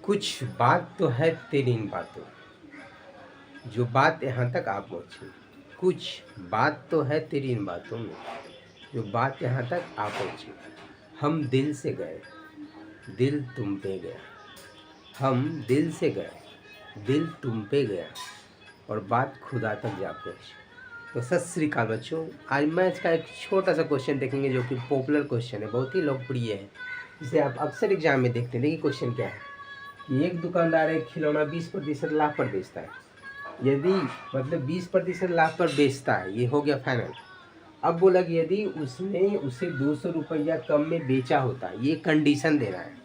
कुछ बात तो है तेरी इन बातों, जो बात यहाँ तक आ पहुँची। कुछ बात तो है तेरी इन बातों में, जो बात यहाँ तक आ पहुँची। हम दिल से गए, दिल तुम पे गया। हम दिल से गए, दिल तुम पे गया, और बात खुदा तक जा पहुँची। तो सत श्री अकाल बच्चों, आज मैथ्स का एक छोटा सा क्वेश्चन देखेंगे जो कि पॉपुलर क्वेश्चन है, बहुत ही लोकप्रिय है, जिसे आप अक्सर एग्जाम में देखते हैं। देखिए क्वेश्चन क्या है कि एक दुकानदार एक खिलौना 20% लाभ पर बेचता है। यदि मतलब 20% लाभ पर बेचता है, ये हो गया फाइनल। अब बोला कि यदि उसने उसे 200 रुपया कम में बेचा होता, ये कंडीशन दे रहा है,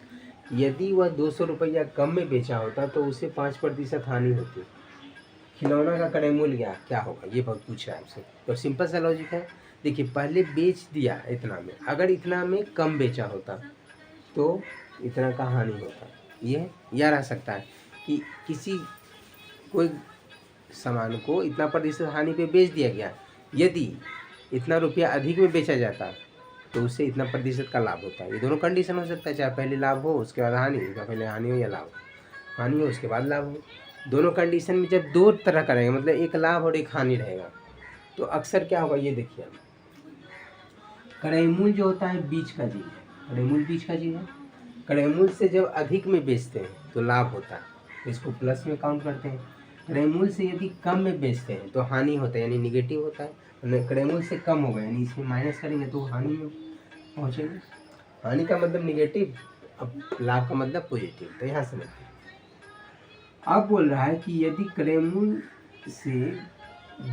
यदि वह 200 रुपया कम में बेचा होता तो उसे 5% हानि होती। खिलौना का क्रय मूल्य क्या होगा, ये बहुत पूछ रहा है आपसे। तो सिंपल सा लॉजिक है। देखिए पहले बेच दिया इतना में, अगर इतना में कम बेचा होता तो इतना का हानि होता। ये या रह सकता है कि किसी कोई सामान को इतना प्रतिशत हानि पे बेच दिया गया, यदि इतना रुपया अधिक में बेचा जाता तो उससे इतना प्रतिशत का लाभ होता है। ये दोनों कंडीशन हो सकता है, चाहे पहले लाभ हो उसके बाद हानि, या पहले हानि हो या लाभ, हानि हो उसके बाद लाभ हो। दोनों कंडीशन में जब दो तरह का रहेगा, मतलब एक लाभ और एक हानि रहेगा, तो अक्सर क्या होगा, ये देखिए क्रय मूल्य जो होता है बीच का चीज है। क्रय मूल्य बीच का चीज है। क्रय मूल्य से जब अधिक में बेचते हैं तो लाभ होता है, इसको प्लस में काउंट करते हैं। क्रय मूल्य से यदि कम में बेचते हैं तो हानि होता है, यानी निगेटिव होता है। क्रय मूल्य से कम होगा, यानी इसमें माइनस करेंगे तो हानि में पहुँचेंगे। हानि का मतलब निगेटिव, अब लाभ का मतलब पॉजिटिव। तो यहाँ समझते हैं। अब बोल रहा है कि यदि क्रय मूल्य से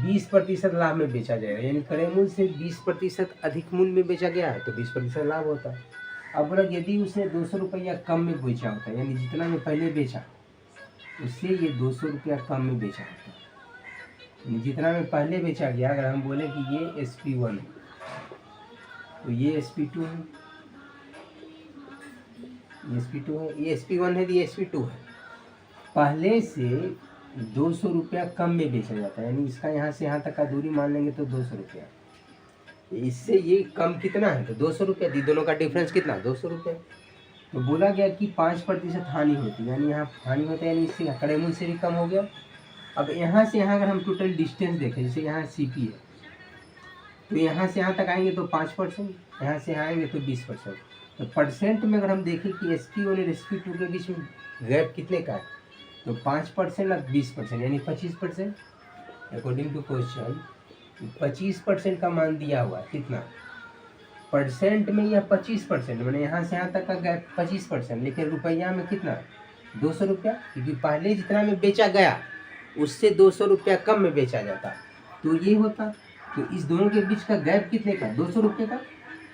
20% लाभ में बेचा जाएगा, यानी क्रय मूल्य से 20% अधिक मूल्य में बेचा गया है तो 20% लाभ होता है। अब बोला यदि उसने 200 रुपया कम में बेचा होता है, यानी जितना में पहले बेचा उससे ये 200 रुपया कम में बेचा होता है, यानी जितना में पहले बेचा गया। अगर हम बोले कि ये SP1 है तो ये SP2 है, ये SP2 है, ये SP1 है, ये SP2 है। पहले से 200 रुपया कम में बेचा जाता है, यानी इसका यहाँ से यहाँ तक का दूरी मान लेंगे तो 200 रुपया। इससे ये कम कितना है तो 200 रुपया, दोनों का डिफरेंस कितना, 200 रुपया। तो बोला गया कि 5% हानि होती है, यानी यहाँ हानि होता है, यानी इससे क्रय मूल्य से भी कम हो गया। अब यहाँ से यहाँ अगर हम टोटल डिस्टेंस देखें, जैसे यहाँ CP है तो यहाँ से यहाँ तक आएंगे तो 5%, यहाँ से यहाँ आएंगे तो 20%। तो परसेंट में अगर हम देखें कि SP1 और SP2 के बीच में गैप कितने का है, तो 5% और 20%, यानी 25%। अकॉर्डिंग टू क्वेश्चन 25% का मान दिया हुआ है, कितना परसेंट में, या 25%, मैंने यहाँ से यहाँ तक का गैप 25%, लेकिन रुपया में कितना 200 रुपया, क्योंकि पहले जितना में बेचा गया उससे 200 रुपया कम में बेचा जाता तो ये होता। तो इस दोनों के बीच का गैप कितने का, 200 रुपये का।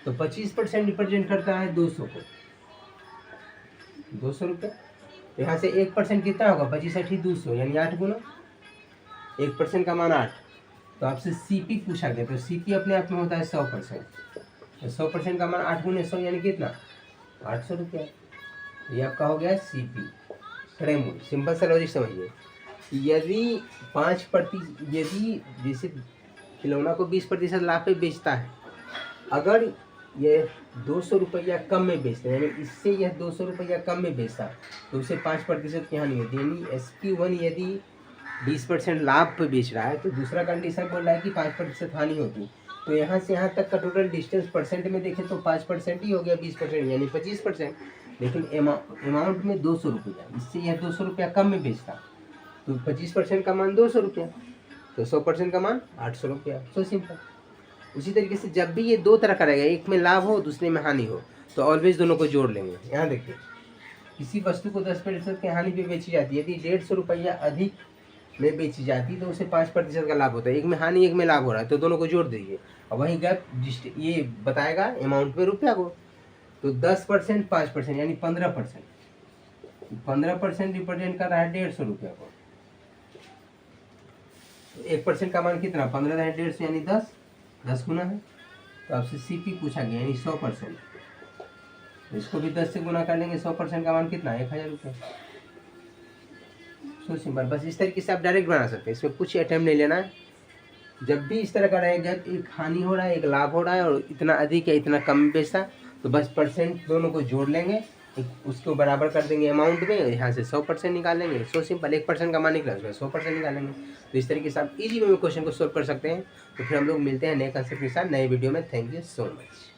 तो 25% रिप्रेजेंट करता है 200 को, 200 रुपये। तो यहाँ से 1% कितना होगा, 25 8 200, यानी 8 गुना 1% का मान 8। तो आपसे CP पूछा गया, तो CP अपने आप में होता है 100%। तो 100% का मान 8 गुने 100, यानी कितना 800 रुपया। ये आपका हो गया CP, क्रय मूल्य। सिंपल सा लॉजिक समझिए। यदि यदि जैसे खिलौना को 20% लाभ पे बेचता है, अगर ये 200 रुपया कम में बेचता है, यानी इससे यह 200 रुपया कम में बेचता है तो उसे 5% की हानि होती है। यानी SP1 यदि 20% लाभ पे बेच रहा है तो दूसरा कंडीशन बोल रहा है कि 5% हानि होती है। तो यहाँ से यहाँ तक का टोटल डिस्टेंस परसेंट में देखें तो 5% ही हो गया, 20% यानी 25%। लेकिन अमाउंट में 200 रुपया, इससे यह 200 रुपया कम में बेचता तो 25% का मान 200 रुपया, तो 100% का मान 800 रुपया। So simple. उसी तरीके से जब भी ये दो तरह का रहेगा, एक में लाभ हो दूसरे में हानि हो, तो ऑलवेज दोनों को जोड़ लेंगे। यहाँ देखिए किसी वस्तु को 10% की हानि पे बेची जाती है, यदि 150 रुपया अधिक में बेची जाती तो उसे 5% का लाभ होता है। एक में हानि एक में लाभ हो रहा है, तो दोनों को जोड़ दीजिए और वही गैप ये बताएगा अमाउंट में रुपया को। तो 10% 5%, यानी 15%। 15% रिप्रेजेंट कर रहा है 150 रुपया को। 1% का मान कितना, 15 है 150, यानी 10 गुना है। तो आपसे CP पूछा गया, यानी 100%। इसको भी 10 से गुना कर लेंगे, 100% का मान कितना, 1000 रुपये। So simple. बस इस तरीके से आप डायरेक्ट बना सकते हैं, इसमें कुछ अटेम्प्ट नहीं लेना है। जब भी इस तरह का रहेगा, एक हानि हो रहा है एक लाभ हो रहा है और इतना अधिक या इतना कम बेचा, तो बस परसेंट दोनों को जोड़ लेंगे उसको बराबर कर देंगे अमाउंट में, यहाँ से 100% निकालेंगे। सो सिंपल, 1% का मान निकला उसमें 100% निकालेंगे। तो इस तरीके से आप इजी वे में क्वेश्चन को सोल्व कर सकते हैं। तो फिर हम लोग मिलते हैं नए कंसेप्ट के साथ नए वीडियो में। Thank you so much.